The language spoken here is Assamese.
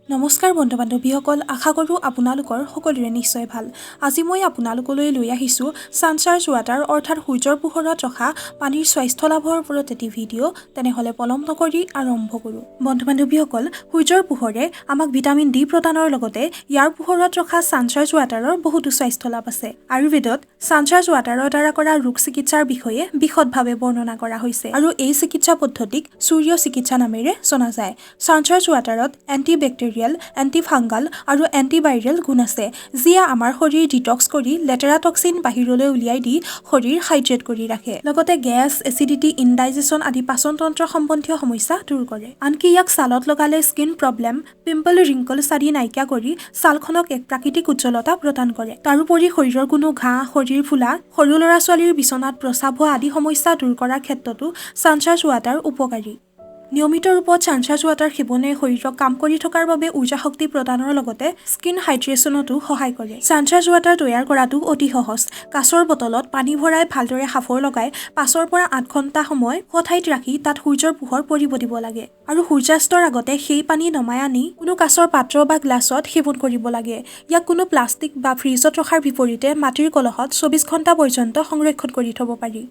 নমস্কাৰ বন্ধু বান্ধৱীসকল, আশা কৰোঁ আপোনালোকৰ সকলোৰে নিশ্চয় ভাল। আজি মই আপোনালোকলৈ লৈ আহিছোঁ ছানচাৰ্জ ৱাটাৰ অৰ্থাৎ সূৰ্যৰ পোহৰত ৰখা পানীৰ স্বাস্থ্য লাভৰ ওপৰত এটি ভিডিঅ'। তেনেহ'লে পলম নকৰি আৰম্ভ কৰোঁ। বন্ধু বান্ধৱীসকল, সূৰ্যৰ পোহৰে আমাক ভিটামিন ডি প্ৰদানৰ লগতে ইয়াৰ পোহৰত ৰখা ছানচাৰ্জ ৱাটাৰৰ বহুতো স্বাস্থ্য লাভ আছে। আয়ুৰ্বেদত ছানচাৰ্জ ৱাটাৰৰ দ্বাৰা কৰা ৰোগ চিকিৎসাৰ বিষয়ে বিশদভাৱে বৰ্ণনা কৰা হৈছে আৰু এই চিকিৎসা পদ্ধতিক সূৰ্য চিকিৎসা নামেৰে জনা যায়। ছানচাৰ্জ ৱাটাৰত এণ্টিবেক্টেৰিয়েল, এণ্টিফাংগাল আৰু এণ্টিভাইৰেল গুণ আছে, যিয়ে আমাৰ শৰীৰ ডিটক্স কৰি লেতেৰা টক্সিন বাহিৰলৈ উলিয়াই দি শৰীৰ হাইড্ৰেট কৰি ৰাখে। লগতে গেছ, এচিডিটি, ইনডাইজেশ্যন আদি পাচনতন্ত্ৰ সম্বন্ধীয় সমস্যা দূৰ কৰে। আনকি ইয়াক ছালত লগালে স্কিন প্ৰব্লেম, পিম্পল, ৰিংকলছ আদি নাইকিয়া কৰি ছালখনক এক প্ৰাকৃতিক উজ্জ্বলতা প্ৰদান কৰে। তাৰোপৰি শৰীৰৰ কোনো ঘাঁ, শৰীৰ ফুলা, সৰু ল'ৰা-ছোৱালীৰ বিচনাত প্ৰস্ৰাৱ হোৱা আদি সমস্যা দূৰ কৰাৰ ক্ষেত্ৰতো ছানচাৰ্জ ৱাটাৰ উপকাৰী। নিয়মিত ৰূপত ছানচাৰ্জ ৱাটাৰ সেৱনে শৰীৰক কাম কৰি থকাৰ বাবে উৰ্জা শক্তি প্ৰদানৰ লগতে স্কিন হাইড্ৰেশ্যনতো সহায় কৰে। ছানচাৰ্জ ৱাটাৰ তৈয়াৰ কৰাটো অতি সহজ। কাঁচৰ বটলত পানী ভৰাই ভালদৰে সাফৰ লগাই 5 পৰা 8 ঘণ্টা সময় ঠাইত ৰাখি তাত সূৰ্যৰ পোহৰ পৰিব দিব লাগে আৰু সূৰ্যাস্তৰ আগতে সেই পানী নমাই আনি কোনো কাঁচৰ পাত্ৰ বা গ্লাছত সেৱন কৰিব লাগে। ইয়াক কোনো প্লাষ্টিক বা ফ্ৰিজত ৰখাৰ বিপৰীতে মাটিৰ কলহত 24 ঘণ্টা পৰ্যন্ত সংৰক্ষণ কৰি থ'ব পাৰি।